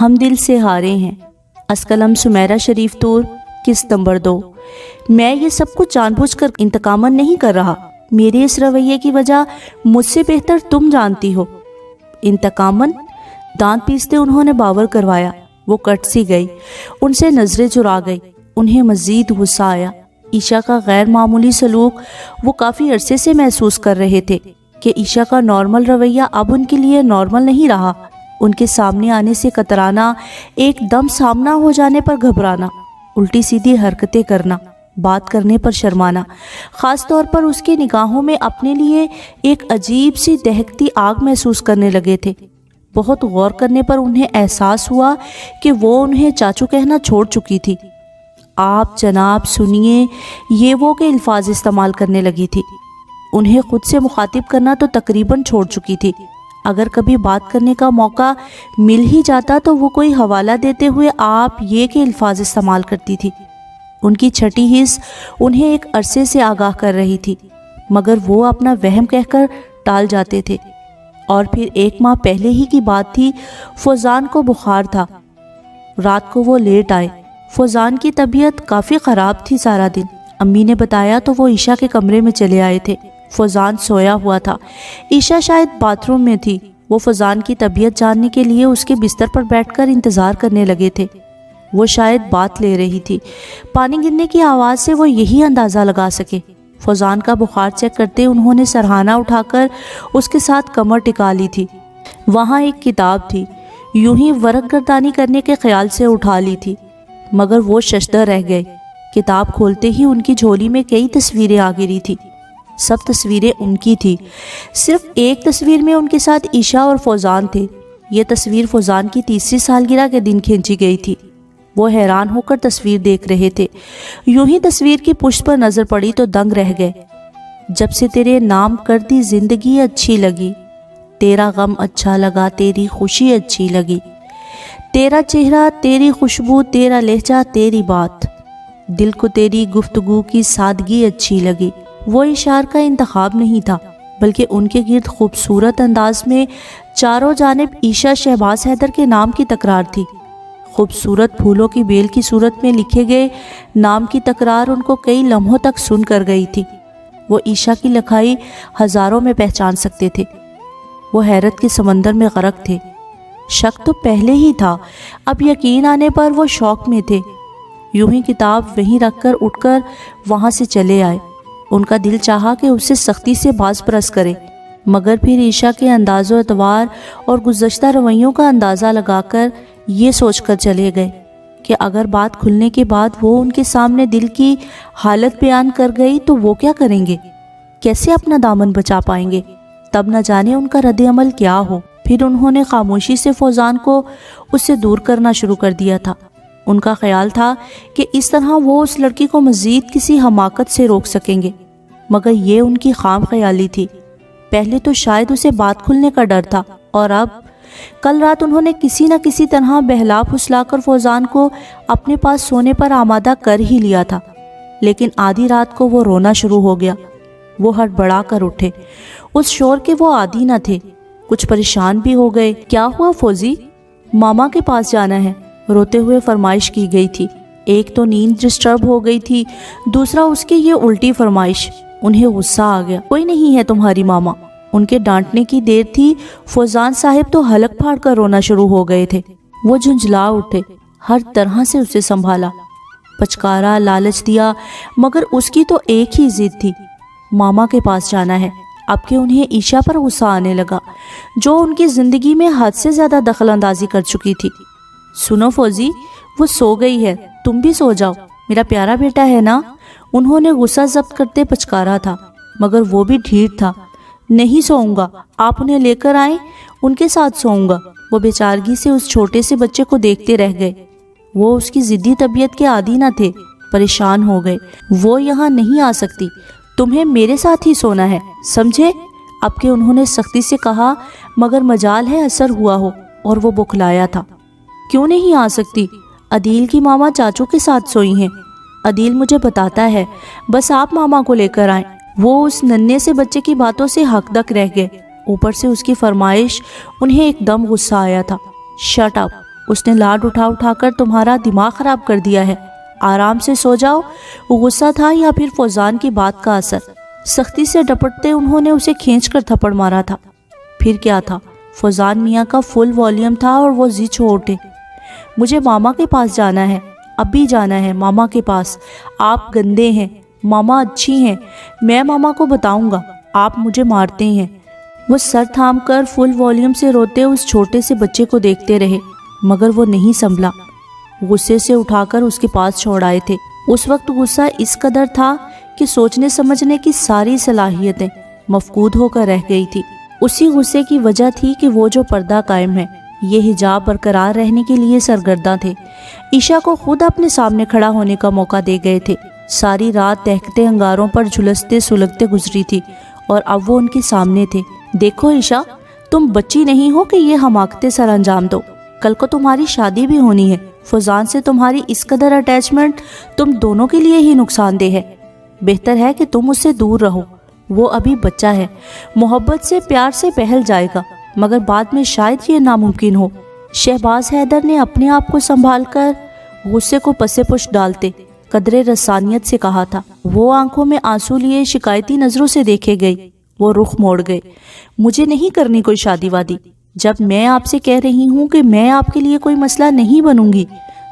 ہم دل سے ہارے ہیں۔ از قلم سمیرہ شریف طور، قسط نمبر 2۔ میں یہ سب کچھ جان بوجھ کر انتقام نہیں کر رہا، میرے اس رویے کی وجہ مجھ سے بہتر تم جانتی ہو۔ انتقاماً؟ دانت پیستے انہوں نے باور کروایا۔ وہ کٹ سی گئی، ان سے نظریں چرا گئی۔ انہیں مزید غصہ آیا۔ عائشہ کا غیر معمولی سلوک وہ کافی عرصے سے محسوس کر رہے تھے کہ عائشہ کا نارمل رویہ اب ان کے لیے نارمل نہیں رہا۔ ان کے سامنے آنے سے کترانا، ایک دم سامنا ہو جانے پر گھبرانا، الٹی سیدھی حرکتیں کرنا، بات کرنے پر شرمانا، خاص طور پر اس کے نگاہوں میں اپنے لیے ایک عجیب سی دہکتی آگ محسوس کرنے لگے تھے۔ بہت غور کرنے پر انہیں احساس ہوا کہ وہ انہیں چاچو کہنا چھوڑ چکی تھی۔ آپ جناب سنیے، یہ وہ کے الفاظ استعمال کرنے لگی تھی۔ انہیں خود سے مخاطب کرنا تو تقریباً چھوڑ چکی تھی۔ اگر کبھی بات کرنے کا موقع مل ہی جاتا تو وہ کوئی حوالہ دیتے ہوئے آپ یہ کے الفاظ استعمال کرتی تھی۔ ان کی چھٹی حص انہیں ایک عرصے سے آگاہ کر رہی تھی، مگر وہ اپنا وہم کہہ کر ٹال جاتے تھے۔ اور پھر 1 ماہ پہلے ہی کی بات تھی، فوزان کو بخار تھا۔ رات کو وہ لیٹ آئے۔ فوزان کی طبیعت کافی خراب تھی سارا دن۔ امی نے بتایا تو وہ عائشہ کے کمرے میں چلے آئے تھے۔ فوزان سویا ہوا تھا، عائشہ شاید باتھ روم میں تھی۔ وہ فوزان کی طبیعت جاننے کے لیے اس کے بستر پر بیٹھ کر انتظار کرنے لگے تھے۔ وہ شاید بات لے رہی تھی، پانی گرنے کی آواز سے وہ یہی اندازہ لگا سکے۔ فوزان کا بخار چیک کرتے انہوں نے سرہانہ اٹھا کر اس کے ساتھ کمر ٹکا لی تھی۔ وہاں ایک کتاب تھی، یوں ہی ورق گردانی کرنے کے خیال سے اٹھا لی تھی، مگر وہ ششدر رہ گئے۔ کتاب کھولتے ہی ان کی جھولی میں کئی تصویریں آ گری تھی۔ سب تصویریں ان کی تھی، صرف ایک تصویر میں ان کے ساتھ عائشہ اور فوزان تھے۔ یہ تصویر فوزان کی 30ویں سالگرہ کے دن کھینچی گئی تھی۔ وہ حیران ہو کر تصویر دیکھ رہے تھے۔ یوں ہی تصویر کی پشت پر نظر پڑی تو دنگ رہ گئے۔ جب سے تیرے نام کر دی زندگی اچھی لگی، تیرا غم اچھا لگا، تیری خوشی اچھی لگی، تیرا چہرہ، تیری خوشبو، تیرا لہجہ، تیری بات، دل کو تیری گفتگو کی سادگی اچھی لگی۔ وہ اشعار کا انتخاب نہیں تھا، بلکہ ان کے گرد خوبصورت انداز میں چاروں جانب عائشہ شہباز حیدر کے نام کی تکرار تھی۔ خوبصورت پھولوں کی بیل کی صورت میں لکھے گئے نام کی تکرار ان کو کئی لمحوں تک سن کر گئی تھی۔ وہ عائشہ کی لکھائی ہزاروں میں پہچان سکتے تھے۔ وہ حیرت کے سمندر میں غرق تھے۔ شک تو پہلے ہی تھا، اب یقین آنے پر وہ شوق میں تھے۔ یوں ہی کتاب وہیں رکھ کر اٹھ کر وہاں سے چلے آئے۔ ان کا دل چاہا کہ اسے سختی سے باز پرس کرے، مگر پھر عائشہ کے انداز و اعتبار اور گزشتہ رویوں کا اندازہ لگا کر یہ سوچ کر چلے گئے کہ اگر بات کھلنے کے بعد وہ ان کے سامنے دل کی حالت بیان کر گئی تو وہ کیا کریں گے، کیسے اپنا دامن بچا پائیں گے، تب نہ جانے ان کا رد عمل کیا ہو۔ پھر انہوں نے خاموشی سے فوزان کو اس سے دور کرنا شروع کر دیا تھا۔ ان کا خیال تھا کہ اس طرح وہ اس لڑکی کو مزید کسی حماقت سے روک سکیں گے، مگر یہ ان کی خام خیالی تھی۔ پہلے تو شاید اسے بات کھلنے کا ڈر تھا، اور اب کل رات انہوں نے کسی نہ کسی طرح بہلا پھسلا کر فوزان کو اپنے پاس سونے پر آمادہ کر ہی لیا تھا، لیکن آدھی رات کو وہ رونا شروع ہو گیا۔ وہ ہڑبڑا کر اٹھے، اس شور کے وہ عادی نہ تھے، کچھ پریشان بھی ہو گئے۔ کیا ہوا فوزی؟ ماما کے پاس جانا ہے، روتے ہوئے فرمائش کی گئی تھی۔ ایک تو نیند ڈسٹرب ہو گئی تھی، دوسرا اس کی یہ الٹی فرمائش۔ انہیں غصہ آ گیا۔ کوئی نہیں ہے تمہاری ماما۔ ان کے ڈانٹنے کی دیر تھی، فوزان صاحب تو حلق پھاڑ کر رونا شروع ہو گئے تھے۔ وہ جھنجھلا اٹھے، ہر طرح سے اسے سنبھالا، پچکارا، لالچ دیا، مگر اس کی تو ایک ہی ضد تھی، ماما کے پاس جانا ہے۔ اب کہ انہیں عائشہ پر غصہ آنے لگا، جو ان کی زندگی میں حد سے زیادہ دخل اندازی کر چکی تھی۔ سنو فوزی، وہ سو گئی ہے، تم بھی سو جاؤ، میرا پیارا بیٹا ہے نا۔ انہوں نے غصہ ضبط کرتے پچکارا تھا، مگر وہ بھی ڈھیٹ تھا۔ نہیں سوؤں گا، آپ انہیں لے کر آئیں، ان کے ساتھ سوؤں گا۔ وہ بیچارگی سے اس چھوٹے سے بچے کو دیکھتے رہ گئے۔ وہ اس کی ضدی طبیعت کے عادی نہ تھے، پریشان ہو گئے۔ وہ یہاں نہیں آ سکتی، تمہیں میرے ساتھ ہی سونا ہے، سمجھے؟ اب کہ انہوں نے سختی سے کہا، مگر مجال ہے اثر ہوا ہو، اور وہ بکھلایا تھا۔ کیوں نہیں آ سکتی؟ عدیل کی ماما چاچو کے ساتھ سوئی ہیں، عدیل مجھے بتاتا ہے، بس آپ ماما کو لے کر آئیں۔ وہ اس ننھے سے بچے کی باتوں سے حق دک رہ گئے، اوپر سے اس کی فرمائش۔ انہیں ایک دم غصہ آیا تھا۔ شٹ اپ، اس نے لاڈ اٹھا اٹھا کر تمہارا دماغ خراب کر دیا ہے، آرام سے سو جاؤ۔ غصہ تھا یا پھر فوزان کی بات کا اثر؟ سختی سے ڈپٹتے انہوں نے اسے کھینچ کر تھپڑ مارا تھا۔ پھر کیا تھا؟ فوزان میاں کا فل والیوم تھا اور وہ ضد چھوڑ اٹھے۔ مجھے ماما کے پاس جانا ہے، ابھی جانا ہے ماما کے پاس۔ آپ گندے ہیں، ماما اچھی ہیں، میں ماما کو بتاؤں گا آپ مجھے مارتے ہیں۔ وہ سر تھام کر فل والیوم سے روتے اس چھوٹے سے بچے کو دیکھتے رہے، مگر وہ نہیں سنبھلا۔ غصے سے اٹھا کر اس کے پاس چھوڑ آئے تھے۔ اس وقت غصہ اس قدر تھا کہ سوچنے سمجھنے کی ساری صلاحیتیں مفقود ہو کر رہ گئی تھی۔ اسی غصے کی وجہ تھی کہ وہ جو پردہ قائم ہے، یہ حجاب برقرار رہنے کے لیے سرگرداں تھے۔ عشاء کو خود اپنے سامنے کھڑا ہونے کا موقع دے گئے تھے۔ ساری رات دہکتے انگاروں پر جھلستے سلگتے گزری تھی اور اب وہ ان کے سامنے تھے۔ دیکھو عشاء، تم بچی نہیں ہو کہ یہ حماقتیں سر انجام دو۔ کل کو تمہاری شادی بھی ہونی ہے۔ فوزان سے تمہاری اس قدر اٹیچمنٹ تم دونوں کے لیے ہی نقصان دہ ہے۔ بہتر ہے کہ تم اس سے دور رہو۔ وہ ابھی بچہ ہے، محبت سے پیار سے بہل جائے گا، مگر بعد میں شاید یہ ناممکن ہو۔ شہباز حیدر نے اپنے آپ کو سنبھال کر غصے کو پسے پش ڈالتے قدرے رسانیت سے کہا تھا۔ وہ آنکھوں میں آنسو لیے شکایتی نظروں سے دیکھے گئی۔ وہ رخ موڑ گئے۔ مجھے نہیں کرنی کوئی شادی وادی۔ جب میں آپ سے کہہ رہی ہوں کہ میں آپ کے لیے کوئی مسئلہ نہیں بنوں گی،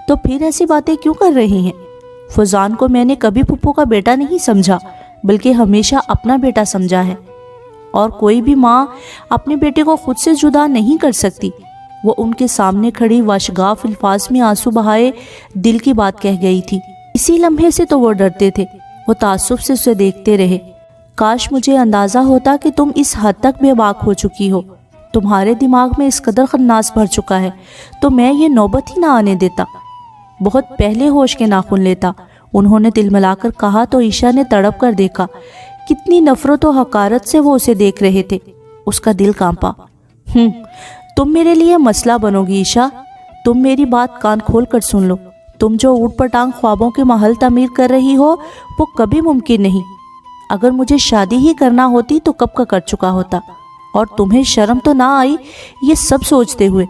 تو پھر ایسی باتیں کیوں کر رہی ہیں؟ فوزان کو میں نے کبھی پھپھو کا بیٹا نہیں سمجھا، بلکہ ہمیشہ اپنا بیٹا سمجھا ہے، اور کوئی بھی ماں اپنے بیٹے کو خود سے جدا نہیں کر سکتی۔ وہ ان کے سامنے کھڑی واشگاف الفاظ میں آنسو بہائے دل کی بات کہہ گئی تھی۔ اسی لمحے سے تو وہ ڈرتے تھے۔ وہ تعصب سے اسے دیکھتے رہے۔ کاش مجھے اندازہ ہوتا کہ تم اس حد تک بے باک ہو چکی ہو، تمہارے دماغ میں اس قدر خناس بھر چکا ہے، تو میں یہ نوبت ہی نہ آنے دیتا، بہت پہلے ہوش کے ناخن لیتا۔ انہوں نے دل ملا کر کہا تو عشاء نے تڑپ کر دیکھا۔ کتنی نفرت و حقارت سے وہ اسے دیکھ رہے تھے۔ اس کا دل کانپا۔ تم میرے لیے مسئلہ بنو گی عشاء؟ تم میری بات کان کھول کر سن لو۔ تم جو اوٹ پٹانگ خوابوں کے محل تعمیر کر رہی ہو، وہ کبھی ممکن نہیں۔ اگر مجھے شادی ہی کرنا ہوتی تو کب کا کر چکا ہوتا۔ اور تمہیں شرم تو نہ آئی یہ سب سوچتے ہوئے،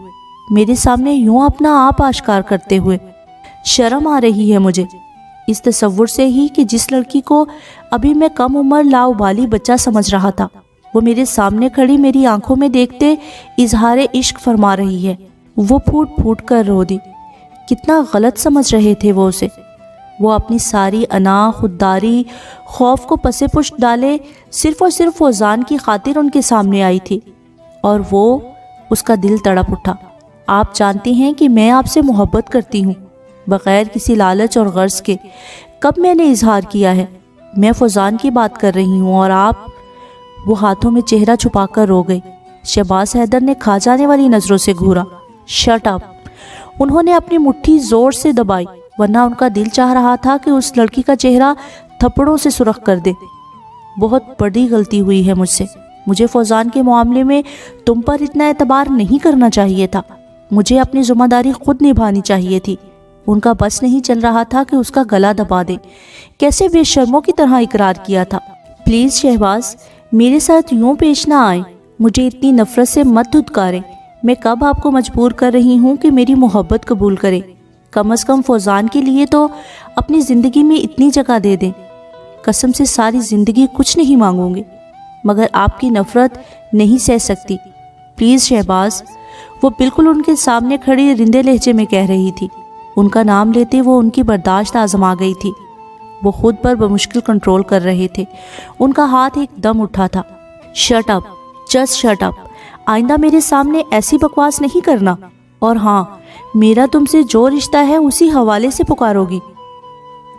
میرے سامنے یوں اپنا آپ آشکار کرتے ہوئے؟ شرم آ رہی ہے مجھے اس تصور سے ہی کہ جس لڑکی کو ابھی میں کم عمر لاؤبالی بچہ سمجھ رہا تھا، وہ میرے سامنے کھڑی میری آنکھوں میں دیکھتے اظہار عشق فرما رہی ہے۔ وہ پھوٹ پھوٹ کر رو دی۔ کتنا غلط سمجھ رہے تھے وہ اسے۔ وہ اپنی ساری انا، خودداری، خوف کو پسے پشت ڈالے صرف اور صرف فوزان کی خاطر ان کے سامنے آئی تھی، اور وہ اس کا دل تڑپ اٹھا۔ آپ جانتے ہیں کہ میں آپ سے محبت کرتی ہوں، بغیر کسی لالچ اور غرض کے۔ کب میں نے اظہار کیا ہے؟ میں فوزان کی بات کر رہی ہوں، اور آپ… وہ ہاتھوں میں چہرہ چھپا کر رو گئی۔ شہباز حیدر نے کھا جانے والی نظروں سے گھورا۔ Shut up! انہوں نے اپنی مٹھی زور سے دبائی، ورنہ ان کا دل چاہ رہا تھا کہ اس لڑکی کا چہرہ تھپڑوں سے سرخ کر دے۔ بہت بڑی غلطی ہوئی ہے مجھ سے۔ مجھے فوزان کے معاملے میں تم پر اتنا اعتبار نہیں کرنا چاہیے تھا۔ مجھے اپنی ذمہ داری خود نبھانی چاہیے تھی۔ ان کا بس نہیں چل رہا تھا کہ اس کا گلا دبا دے۔ کیسے بے شرموں کی طرح اقرار کیا تھا۔ پلیز شہباز، میرے ساتھ یوں پیش نہ آئیں، مجھے اتنی نفرت سے مت دھتکاریں۔ میں کب آپ کو مجبور کر رہی ہوں کہ میری محبت قبول کریں؟ کم از کم فوزان کے لیے تو اپنی زندگی میں اتنی جگہ دے دیں۔ قسم سے ساری زندگی کچھ نہیں مانگوں گے، مگر آپ کی نفرت نہیں سہ سکتی۔ پلیز شہباز، وہ بالکل ان کے سامنے کھڑی رندے لہجے میں کہہ رہی تھی۔ ان کا نام لیتے وہ ان کی برداشت آزما گئی تھی۔ وہ خود پر بمشکل کنٹرول کر رہے تھے۔ ان کا ہاتھ ایک دم اٹھا تھا۔ Shut up, just shut up! آئندہ میرے سامنے ایسی بکواس نہیں کرنا، اور ہاں، میرا تم سے جو رشتہ ہے اسی حوالے سے پکارو گی۔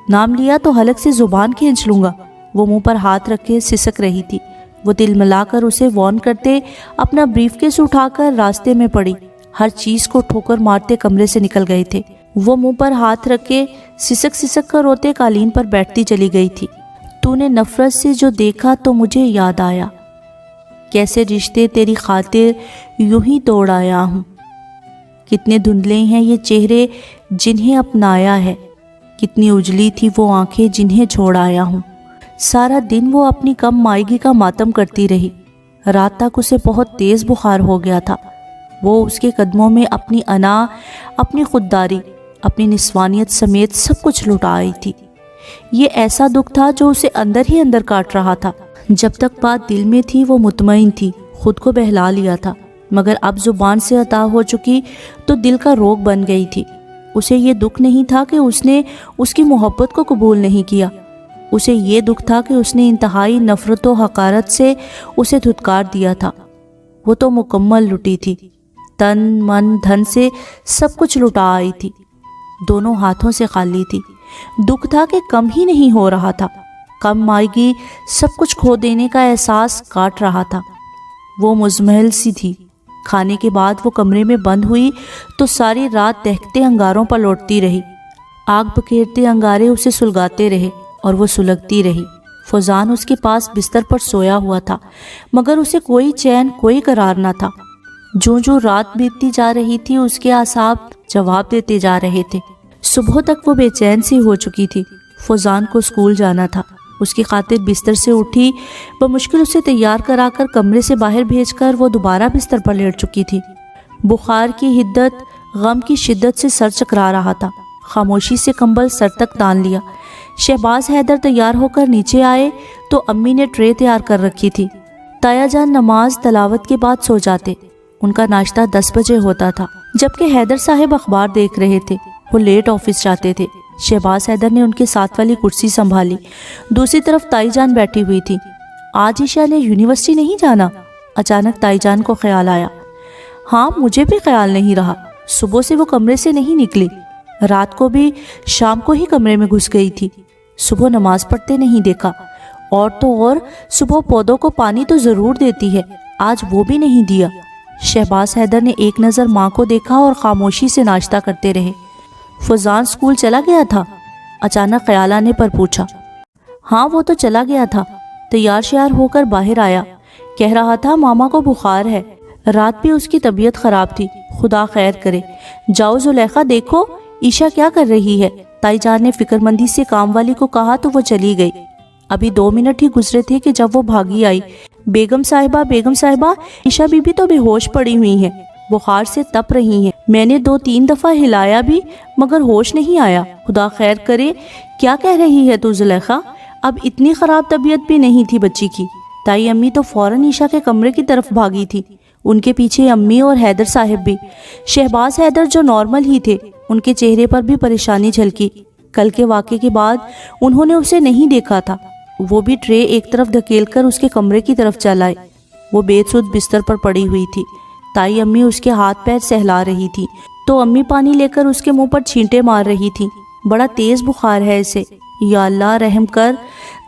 نام لیا تو حلق سے زبان کھینچ لوں گا۔ وہ منہ پر ہاتھ رکھ کے سسک رہی تھی۔ وہ دل ملا کر اسے وارن کرتے اپنا بریف کیس اٹھا کر راستے میں پڑی، ہر چیز کو ٹھوکر مارتے کمرے سے نکل گئے تھے۔ وہ منہ پر ہاتھ رکھ کے سسک کر روتے قالین پر بیٹھتی چلی گئی تھی۔ تو نے نفرت سے جو دیکھا تو مجھے یاد آیا، کیسے رشتے تیری خاطر یوں ہی توڑ آیا ہوں۔ کتنے دھندلے ہیں یہ چہرے جنہیں اپنایا ہے، کتنی اجلی تھی وہ آنکھیں جنہیں چھوڑ آیا ہوں۔ سارا دن وہ اپنی کم مائیگی کا ماتم کرتی رہی۔ رات تک اسے بہت تیز بخار ہو گیا تھا۔ وہ اس کے قدموں میں اپنی انا، اپنی خودداری، اپنی نسوانیت سمیت سب کچھ لٹا آئی تھی۔ یہ ایسا دکھ تھا جو اسے اندر ہی اندر کاٹ رہا تھا۔ جب تک بات دل میں تھی وہ مطمئن تھی، خود کو بہلا لیا تھا، مگر اب زبان سے عطا ہو چکی تو دل کا روگ بن گئی تھی۔ اسے یہ دکھ نہیں تھا کہ اس نے اس کی محبت کو قبول نہیں کیا، اسے یہ دکھ تھا کہ اس نے انتہائی نفرت و حقارت سے اسے دھتکار دیا تھا۔ وہ تو مکمل لٹی تھی، تن من دھن سے سب کچھ لٹا آئی تھی، دونوں ہاتھوں سے خالی تھی۔ دکھ تھا کہ کم ہی نہیں ہو رہا تھا، کم آئیگی سب کچھ کھو دینے کا احساس کاٹ رہا تھا۔ وہ مزمحل سی تھی۔ کھانے کے بعد وہ کمرے میں بند ہوئی تو ساری رات دہکتے انگاروں پر لوٹتی رہی۔ آگ بکھیرتے انگارے اسے سلگاتے رہے اور وہ سلگتی رہی۔ فوزان اس کے پاس بستر پر سویا ہوا تھا، مگر اسے کوئی چین، کوئی قرار نہ تھا۔ جو رات بیتتی جا رہی تھی اس کے اعصاب جواب دیتے جا رہے تھے۔ صبح تک وہ بے چین سی ہو چکی تھی۔ فوزان کو اسکول جانا تھا، اس کی خاطر بستر سے اٹھی، بمشکل اسے تیار کرا کر کمرے سے باہر بھیج کر وہ دوبارہ بستر پر لیٹ چکی تھی۔ بخار کی حدت غم کی شدت سے سر چکرا رہا تھا۔ خاموشی سے کمبل سر تک تان لیا۔ شہباز حیدر تیار ہو کر نیچے آئے تو امی نے ٹرے تیار کر رکھی تھی۔ تایا جان نماز تلاوت کے بعد سو جاتے، ان کا ناشتہ 10 بجے ہوتا تھا، جبکہ حیدر صاحب اخبار دیکھ رہے تھے۔ وہ لیٹ آفس جاتے تھے۔ شہباز حیدر نے ان کے ساتھ والی کرسی سنبھالی، دوسری طرف تائی جان بیٹھی ہوئی تھی۔ آج عشاء نے یونیورسٹی نہیں جانا؟ اچانک تائی جان کو خیال آیا۔ ہاں، مجھے بھی خیال نہیں رہا، صبح سے وہ کمرے سے نہیں نکلی، رات کو بھی شام کو ہی کمرے میں گھس گئی تھی، صبح نماز پڑھتے نہیں دیکھا، اور تو اور صبح پودوں کو پانی تو ضرور دیتی ہے، آج وہ بھی نہیں دیا۔ شہباز حیدر نے ایک نظر ماں کو دیکھا اور خاموشی سے ناشتہ کرتے رہے۔ فوزان اسکول چلا گیا تھا؟ اچانک خیال آنے پر پوچھا۔ ہاں، وہ تو چلا گیا تھا، تیار شیار ہو کر باہر آیا، کہہ رہا تھا ماما کو بخار ہے، رات بھی اس کی طبیعت خراب تھی، خدا خیر کرے۔ جاؤ زلیخا دیکھو عشاء کیا کر رہی ہے، تائی جان نے فکر مندی سے کام والی کو کہا تو وہ چلی گئی۔ ابھی 2 منٹ ہی گزرے تھے کہ جب وہ بھاگی آئی۔ بیگم صاحبہ، عشاء بی بی تو بے ہوش پڑی ہوئی ہیں، بخار سے تپ رہی ہیں، میں نے 2-3 دفعہ ہلایا بھی مگر ہوش نہیں آیا، خدا خیر کرے۔ کیا کہہ رہی ہے تو زلیخا؟ اب اتنی خراب طبیعت بھی نہیں تھی بچی کی۔ تائی امی تو فوراً عشاء کے کمرے کی طرف بھاگی تھی، ان کے پیچھے امی اور حیدر صاحب بھی۔ شہباز حیدر جو نارمل ہی تھے، ان کے چہرے پر بھی پریشانی جھلکی۔ کل کے واقعے کے بعد انہوں نے اسے نہیں دیکھا تھا۔ وہ بھی ٹرے ایک طرف دھکیل کر اس کے کمرے کی طرف چل آئے۔ وہ بے سود بستر پر پڑی ہوئی تھی، تائی امی اس کے ہاتھ پیر سہلا رہی تھی تو امی پانی لے کر اس کے منہ پر چھینٹے مار رہی تھی۔ بڑا تیز بخار ہے اسے، یا اللہ رحم کر۔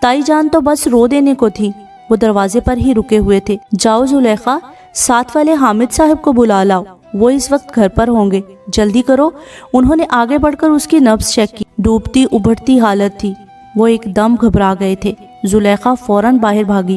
تائی جان تو بس رو دینے کو تھی، وہ دروازے پر ہی رکے ہوئے تھے۔ جاؤ زلیخا، ساتھ والے حامد صاحب کو بلا لاؤ، وہ اس وقت گھر پر ہوں گے، جلدی کرو۔ انہوں نے آگے بڑھ کر اس کی نبض چیک کی، ڈوبتی ابھرتی حالت تھی۔ وہ ایک دم گھبرا گئے تھے۔ زلیخا فوراً باہر بھاگی۔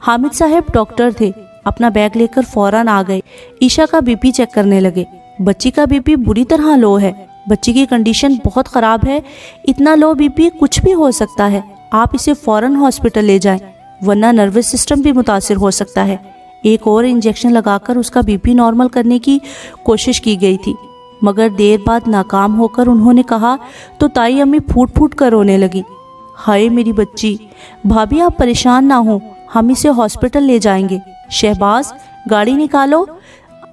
حامد صاحب ڈاکٹر تھے، اپنا بیگ لے کر فوراً آ گئے۔ عشاء کا بی پی چیک کرنے لگے۔ بچی کا بی پی بری طرح لو ہے، بچی کی کنڈیشن بہت خراب ہے، اتنا لو بی پی کچھ بھی ہو سکتا ہے، آپ اسے فوراً ہاسپٹل لے جائیں، ورنہ نروس سسٹم بھی متاثر ہو سکتا ہے۔ ایک اور انجیکشن لگا کر اس کا بی پی نارمل کرنے کی کوشش کی گئی تھی، مگر دیر بعد ناکام ہو کر انہوں نے کہا تو تائی امی پھوٹ پھوٹ کر رونے لگی۔ ہائے میری بچی، بھابھی آپ پریشان نہ ہوں، ہم اسے ہاسپٹل لے جائیں گے۔ شہباز گاڑی نکالو،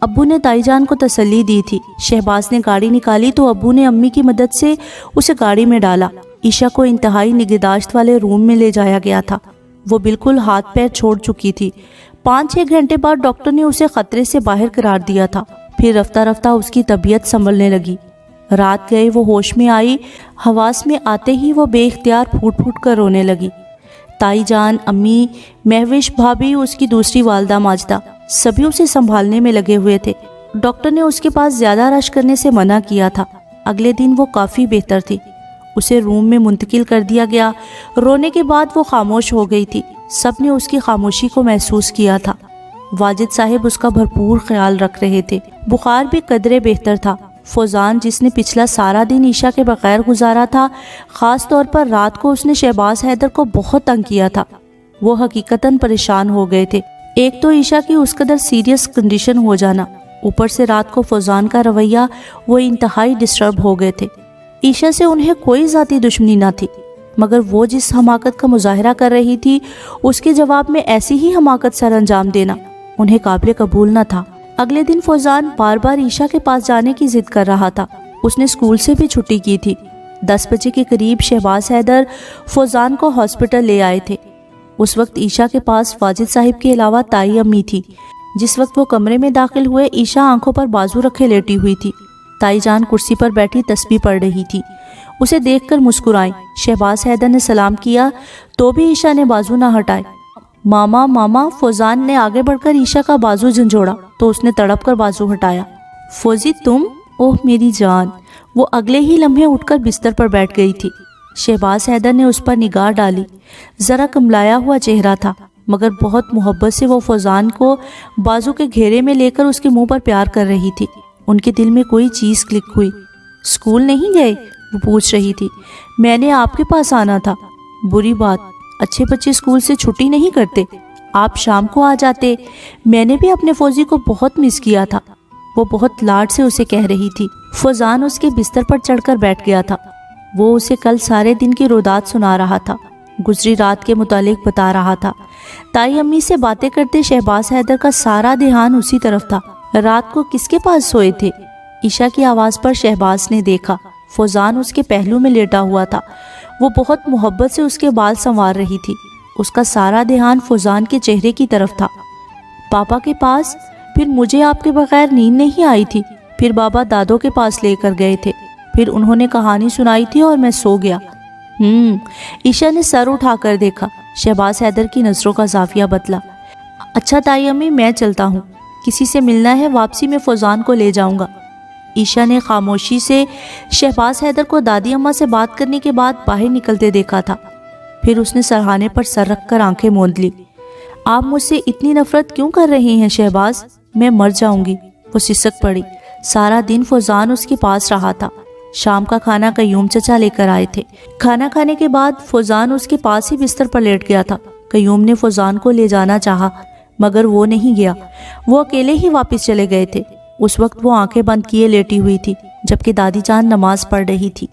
ابو نے تائی جان کو تسلی دی تھی۔ شہباز نے گاڑی نکالی تو ابو نے امی کی مدد سے اسے گاڑی میں ڈالا۔ عشاء کو انتہائی نگہداشت والے روم میں لے جایا گیا تھا۔ وہ بالکل ہاتھ پیر چھوڑ چکی تھی۔ 5-6 گھنٹے بعد ڈاکٹر نے اسے خطرے سے باہر قرار دیا تھا۔ پھر رفتہ رفتہ اس کی طبیعت سنبھلنے لگی۔ رات گئے وہ ہوش میں آئی، حواس میں آتے ہی وہ بے اختیار پھوٹ پھوٹ کر رونے لگی۔ تائی جان، امی، مہوش بھابھی، اس کی دوسری والدہ ماجدہ، سبھی اسے سنبھالنے میں لگے ہوئے تھے۔ ڈاکٹر نے اس کے پاس زیادہ رش کرنے سے منع کیا تھا۔ اگلے دن وہ کافی بہتر تھی، اسے روم میں منتقل کر دیا گیا۔ رونے کے بعد وہ خاموش ہو گئی تھی، سب نے اس کی خاموشی کو محسوس کیا تھا۔ واجد صاحب اس کا بھرپور خیال رکھ رہے تھے۔ بخار بھی قدرے بہتر تھا۔ فوزان، جس نے پچھلا سارا دن عشاء کے بغیر گزارا تھا، خاص طور پر رات کو اس نے شہباز حیدر کو بہت تنگ کیا تھا۔ وہ حقیقتاً پریشان ہو گئے تھے۔ ایک تو عشاء کی اس قدر سیریس کنڈیشن ہو جانا، اوپر سے رات کو فوزان کا رویہ، وہ انتہائی ڈسٹرب ہو گئے تھے۔ عائشہ سے انہیں کوئی ذاتی دشمنی نہ تھی، مگر وہ جس حماقت کا مظاہرہ کر رہی تھی اس کے جواب میں ایسی ہی حماقت سر انجام دینا انہیں قابل قبول نہ تھا۔ اگلے دن فوزان بار بار عائشہ کے پاس جانے کی ضد کر رہا تھا۔ اس نے اسکول سے بھی چھٹی کی تھی۔ 10 بجے کے قریب شہباز حیدر فوزان کو ہاسپٹل لے آئے تھے۔ اس وقت عائشہ کے پاس واجد صاحب کے علاوہ تائی امی تھی۔ جس وقت وہ کمرے میں داخل ہوئے، عائشہ آنکھوں پر بازو رکھے لیٹی ہوئی تھی۔ تائی جان کرسی پر بیٹھی تسبیح پڑھ رہی تھی۔ اسے دیکھ کر مسکرائیں۔ شہباز حیدر نے سلام کیا تو بھی عائشہ نے بازو نہ ہٹائے۔ ماما ماما، فوزان نے آگے بڑھ کر عائشہ کا بازو جھنجھوڑا تو اس نے تڑپ کر بازو ہٹایا۔ فوزی تم؟ اوہ میری جان۔ وہ اگلے ہی لمحے اٹھ کر بستر پر بیٹھ گئی تھی۔ شہباز حیدر نے اس پر نگاہ ڈالی۔ ذرا کملایا ہوا چہرہ تھا، مگر بہت محبت سے وہ فوزان کو بازو کے گھیرے میں لے کر اس کے منہ پر پیار کر رہی تھی۔ ان کے دل میں کوئی چیز کلک ہوئی۔ اسکول نہیں گئے؟ وہ پوچھ رہی تھی۔ میں نے آپ کے پاس آنا تھا۔ بری بات، اچھے بچے اسکول سے چھٹی نہیں کرتے، آپ شام کو آ جاتے۔ میں نے بھی اپنے فوزی کو بہت مس کیا تھا، وہ بہت لاڈ سے اسے کہہ رہی تھی۔ فوزان اس کے بستر پر چڑھ کر بیٹھ گیا تھا۔ وہ اسے کل سارے دن کی رودات سنا رہا تھا، گزری رات کے متعلق بتا رہا تھا۔ تائی امی سے باتیں کرتے شہباز حیدر کا سارا دھیان اسی طرف تھا۔ رات کو کس کے پاس سوئے تھے؟ عائشہ کی آواز پر شہباز نے دیکھا۔ فوزان اس کے پہلو میں لیٹا ہوا تھا۔ وہ بہت محبت سے اس کے بال سنوار رہی تھی۔ اس کا سارا دھیان فوزان کے چہرے کی طرف تھا۔ پاپا کے پاس؟ پھر مجھے آپ کے بغیر نیند نہیں آئی تھی۔ پھر بابا دادوں کے پاس لے کر گئے تھے، پھر انہوں نے کہانی سنائی تھی اور میں سو گیا۔ عائشہ نے سر اٹھا کر دیکھا۔ شہباز حیدر کی نظروں کا زاویہ بدلا۔ اچھا تائی امی، میں چلتا ہوں، کسی سے ملنا ہے، واپسی میں فوزان کو لے جاؤں گا۔ عائشہ نے خاموشی سے شہباز حیدر کو دادی اماں سے بات کرنے کے بعد باہر نکلتے دیکھا تھا۔ پھر اس نے سرہانے پر سر رکھ کر آنکھیں موند لی۔ آپ مجھ سے اتنی نفرت کیوں کر رہے ہیں شہباز؟ میں مر جاؤں گی۔ وہ سسک پڑی۔ سارا دن فوزان اس کے پاس رہا تھا۔ شام کا کھانا قیوم چچا لے کر آئے تھے۔ کھانا کھانے کے بعد فوزان اس کے پاس ہی بستر پر لیٹ گیا تھا۔ قیوم نے فوزان کو لے جانا چاہا، مگر وہ نہیں گیا۔ وہ اکیلے ہی واپس چلے گئے تھے۔ اس وقت وہ آنکھیں بند کیے لیٹی ہوئی تھی، جبکہ دادی جان نماز پڑھ رہی تھی۔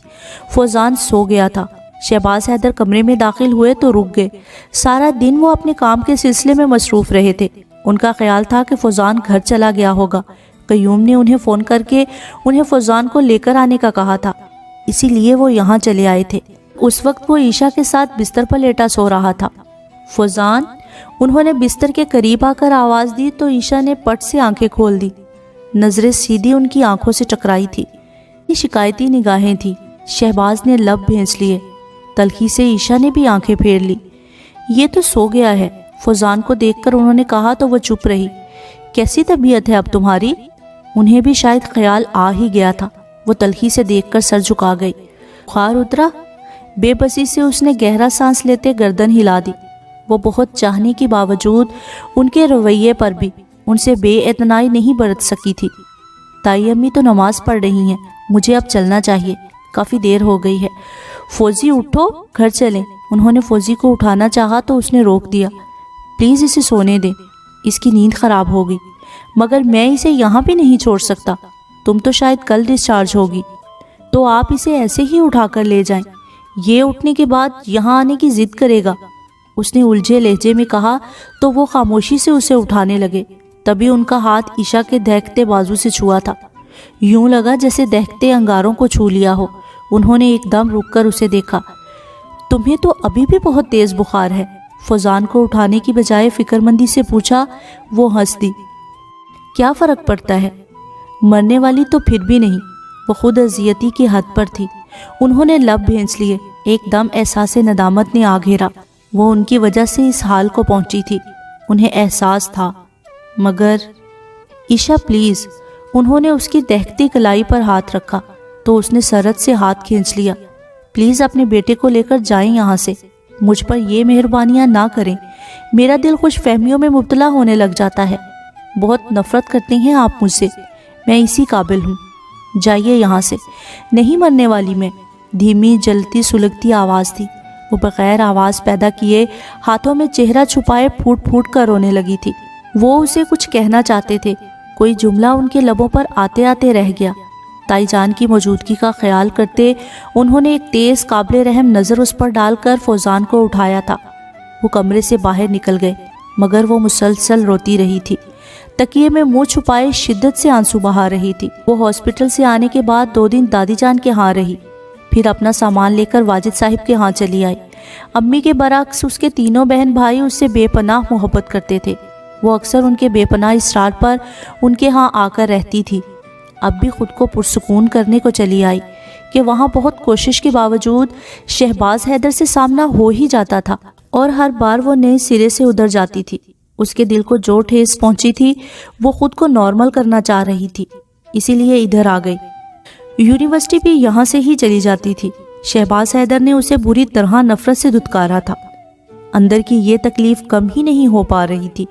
فوزان سو گیا تھا۔ شہباز حیدر کمرے میں داخل ہوئے تو رک گئے۔ سارا دن وہ اپنے کام کے سلسلے میں مصروف رہے تھے۔ ان کا خیال تھا کہ فوزان گھر چلا گیا ہوگا۔ قیوم نے انہیں فون کر کے انہیں فوزان کو لے کر آنے کا کہا تھا، اسی لیے وہ یہاں چلے آئے تھے۔ اس وقت وہ عائشہ کے ساتھ بستر پر لیٹا سو رہا تھا۔ فوزان؟ انہوں نے بستر کے قریب آ کر آواز دی تو عائشہ نے پٹ سے آنکھیں کھول دی۔ نظریں سیدھی ان کی آنکھوں سے ٹکرائی تھی۔ یہ شکایتی نگاہیں تھی۔ شہباز نے لب بھینس لیے۔ تلخی سے عائشہ نے بھی آنکھیں پھیر لی۔ یہ تو سو گیا ہے، فوزان کو دیکھ کر انہوں نے کہا تو وہ چپ رہی۔ کیسی طبیعت ہے اب تمہاری؟ انہیں بھی شاید خیال آ ہی گیا تھا۔ وہ تلخی سے دیکھ کر سر جھکا گئی۔ بخار اترا؟ بے بسی سے اس نے گہرا سانس لیتے گردن ہلا دی۔ وہ بہت چاہنے کے باوجود ان کے رویے پر بھی ان سے بے اعتنائی نہیں برت سکی تھی۔ تائی امی تو نماز پڑھ رہی ہیں، مجھے اب چلنا چاہیے، کافی دیر ہو گئی ہے۔ فوزی اٹھو، گھر چلیں۔ انہوں نے فوزی کو اٹھانا چاہا تو اس نے روک دیا۔ پلیز اسے سونے دیں، اس کی نیند خراب ہوگی۔ مگر میں اسے یہاں بھی نہیں چھوڑ سکتا، تم تو شاید کل ڈسچارج ہوگی، تو آپ اسے ایسے ہی اٹھا کر لے جائیں۔ یہ اٹھنے کے بعد یہاں آنے کی ضد کرے گا، اس نے الجھے لہجے میں کہا تو وہ خاموشی سے اسے اٹھانے لگے۔ تبھی ان کا ہاتھ عائشہ کے دہکتے بازو سے چھوا تھا۔ یوں لگا جیسے دہکتے انگاروں کو چھو لیا ہو۔ انہوں نے ایک دم رک کر اسے دیکھا۔ تمہیں تو ابھی بھی بہت تیز بخار ہے، فوزان کو اٹھانے کی بجائے فکر مندی سے پوچھا۔ وہ ہنس دی۔ کیا فرق پڑتا ہے، مرنے والی تو پھر بھی نہیں۔ وہ خود اذیتی کی حد پر تھی۔ انہوں نے لب بھینس لیے۔ ایک دم احساس ندامت نے آ گھیرا۔ وہ ان کی وجہ سے اس حال کو پہنچی تھی، انہیں احساس تھا۔ مگر عائشہ پلیز۔ انہوں نے اس کی دہکتی کلائی پر ہاتھ رکھا تو اس نے سرت سے ہاتھ کھینچ لیا۔ پلیز اپنے بیٹے کو لے کر جائیں یہاں سے، مجھ پر یہ مہربانیاں نہ کریں، میرا دل خوش فہمیوں میں مبتلا ہونے لگ جاتا ہے۔ بہت نفرت کرتے ہیں آپ مجھ سے، میں اسی قابل ہوں، جائیے یہاں سے۔ نہیں مرنے والی میں، دھیمی جلتی سلگتی آواز تھی۔ وہ بغیر آواز پیدا کیے ہاتھوں میں چہرہ چھپائے پھوٹ پھوٹ کر رونے لگی تھی۔ وہ اسے کچھ کہنا چاہتے تھے، کوئی جملہ ان کے لبوں پر آتے آتے رہ گیا۔ تائی جان کی موجودگی کا خیال کرتے انہوں نے ایک تیز قابل رحم نظر اس پر ڈال کر فوزان کو اٹھایا تھا۔ وہ کمرے سے باہر نکل گئے، مگر وہ مسلسل روتی رہی تھی، تکیے میں منہ چھپائے شدت سے آنسو بہا رہی تھی۔ وہ ہاسپٹل سے آنے کے بعد 2 دن دادی جان کے ہاں رہی، پھر اپنا سامان لے کر واجد صاحب کے ہاں چلی آئی۔ امی کے برعکس اس کے تینوں بہن بھائی اس سے بے پناہ محبت کرتے تھے۔ وہ اکثر ان کے بے پناہ اصرار پر ان کے ہاں آ کر رہتی تھی۔ اب بھی خود کو پرسکون کرنے کو چلی آئی کہ وہاں بہت کوشش کے باوجود شہباز حیدر سے سامنا ہو ہی جاتا تھا، اور ہر بار وہ نئے سرے سے ادھر جاتی تھی۔ اس کے دل کو جو ٹھیس پہنچی تھی وہ خود کو نارمل کرنا چاہ رہی تھی، اسی لیے ادھر آ گئی۔ یونیورسٹی بھی یہاں سے ہی چلی جاتی تھی۔ شہباز حیدر نے اسے بری طرح نفرت سے دھتکارا تھا۔ اندر کی یہ تکلیف کم ہی نہیں ہو پا رہی تھی۔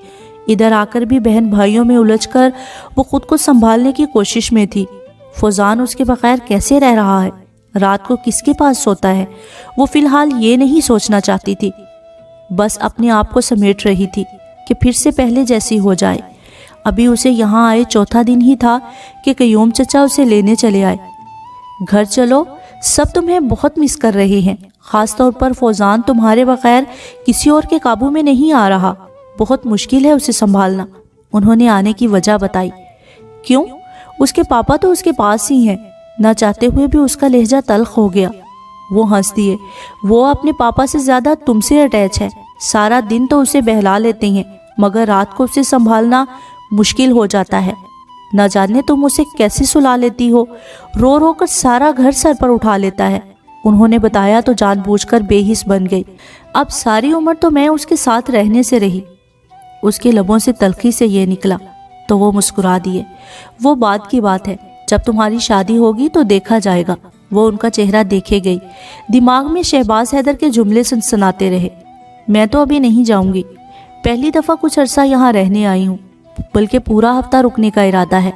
ادھر آ کر بھی بہن بھائیوں میں الجھ کر وہ خود کو سنبھالنے کی کوشش میں تھی۔ فوزان اس کے بغیر کیسے رہ رہا ہے، رات کو کس کے پاس سوتا ہے، وہ فی الحال یہ نہیں سوچنا چاہتی تھی۔ بس اپنے آپ کو سمیٹ رہی تھی کہ پھر سے پہلے جیسی ہو جائے۔ ابھی اسے یہاں آئے 4تھا دن ہی تھا کہ قیوم چچا اسے لینے چلے آئے۔ گھر چلو، سب تمہیں بہت مس کر رہے ہیں، خاص طور پر فوزان تمہارے بغیر کسی اور کے قابو میں نہیں آ رہا، بہت مشکل ہے اسے سنبھالنا۔ انہوں نے آنے کی وجہ بتائی۔ کیوں؟ اس کے پاپا تو اس کے پاس ہی ہیں۔ نہ چاہتے ہوئے بھی اس کا لہجہ تلخ ہو گیا۔ وہ ہنس دیے۔ وہ اپنے پاپا سے زیادہ تم سے اٹیچ ہے، سارا دن تو اسے بہلا لیتے ہیں، مگر رات کو اسے سنبھالنا مشکل ہو جاتا ہے۔ نہ جانے تم اسے کیسے سلا لیتی ہو، رو رو کر سارا گھر سر پر اٹھا لیتا ہے۔ انہوں نے بتایا تو جان بوجھ کر بے حس بن گئی۔ اب ساری عمر تو میں اس کے ساتھ رہنے سے رہی۔ اس کے لبوں سے تلخی سے یہ نکلا تو وہ مسکرا دیے۔ وہ بات کی بات ہے، جب تمہاری شادی ہوگی تو دیکھا جائے گا۔ وہ ان کا چہرہ دیکھے گئی۔ دماغ میں شہباز حیدر کے جملے سنسناتے رہے۔ میں تو ابھی نہیں جاؤں گی، پہلی دفعہ کچھ عرصہ یہاں رہنے آئی ہوں، بلکہ پورا ہفتہ رکنے کا ارادہ ہے۔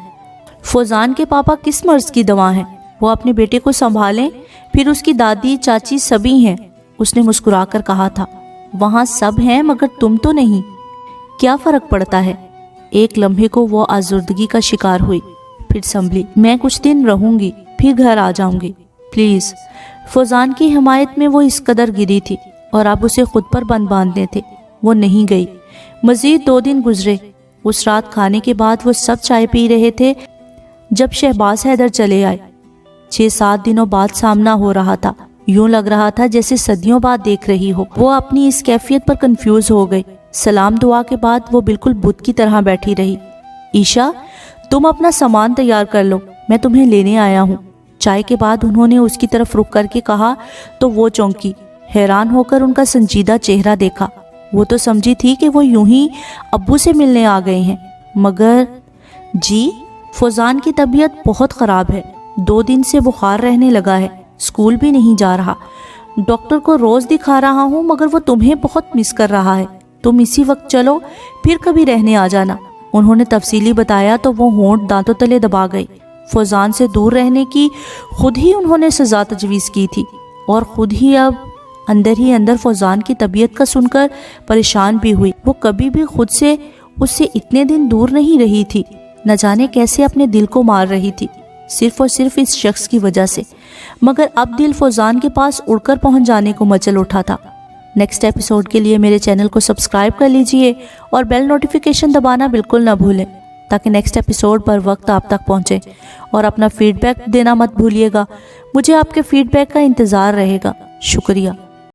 فوزان کے پاپا کس مرض کی دوا ہیں، وہ اپنے بیٹے کو سنبھالیں، پھر اس کی دادی چاچی سبھی ہیں۔ اس نے مسکرا کر کہا تھا۔ وہاں سب ہیں مگر تم تو نہیں، کیا فرق پڑتا ہے؟ ایک لمحے کو وہ آزردگی کا شکار ہوئی، پھر سنبھلی۔ میں کچھ دن رہوں گی، پھر گھر آ جاؤں گی، پلیز۔ فوزان کی حمایت میں وہ اس قدر گری تھی، اور اب اسے خود پر بند باندھنے تھے۔ وہ نہیں گئی۔ مزید 2 دن گزرے۔ اس رات کھانے کے بعد وہ سب چائے پی رہے تھے جب شہباز حیدر چلے آئے۔ 6-7 دنوں بعد سامنا ہو رہا تھا۔ یوں لگ رہا تھا جیسے صدیوں بعد دیکھ رہی ہو۔ وہ اپنی اس کیفیت پر کنفیوز ہو گئی۔ سلام دعا کے بعد وہ بالکل بت کی طرح بیٹھی رہی۔ عیشا، تم اپنا سامان تیار کر لو، میں تمہیں لینے آیا ہوں۔ چائے کے بعد انہوں نے اس کی طرف رک کر کے کہا تو وہ چونکی۔ حیران ہو کر ان کا سنجیدہ چہرہ دیکھا۔ وہ تو سمجھی تھی کہ وہ یوں ہی ابو سے ملنے آ گئے ہیں، مگر جی، فوزان کی طبیعت بہت خراب ہے، 2 دن سے بخار رہنے لگا ہے، اسکول بھی نہیں جا رہا، ڈاکٹر کو روز دکھا رہا ہوں مگر وہ تمہیں بہت مس کر رہا ہے، تم اسی وقت چلو، پھر کبھی رہنے آ جانا۔ انہوں نے تفصیلی بتایا تو وہ ہونٹ دانتوں تلے دبا گئی۔ فوزان سے دور رہنے کی خود ہی انہوں نے سزا تجویز کی تھی، اور خود ہی اب اندر ہی اندر فوزان کی طبیعت کا سن کر پریشان بھی ہوئی۔ وہ کبھی بھی خود سے اس سے اتنے دن دور نہیں رہی تھی، نہ جانے کیسے اپنے دل کو مار رہی تھی، صرف اور صرف اس شخص کی وجہ سے، مگر اب دل فوزان کے پاس اڑ کر پہنچ جانے کو مچل اٹھا تھا۔ نیکسٹ ایپیسوڈ کے لیے میرے چینل کو سبسکرائب کر لیجئے اور بیل نوٹیفیکیشن دبانا بالکل نہ بھولیں، تاکہ نیکسٹ ایپیسوڈ پر وقت آپ تک پہنچے، اور اپنا فیڈ بیک دینا مت بھولیے گا۔ مجھے آپ کے فیڈ بیک کا انتظار رہے گا۔ شکریہ۔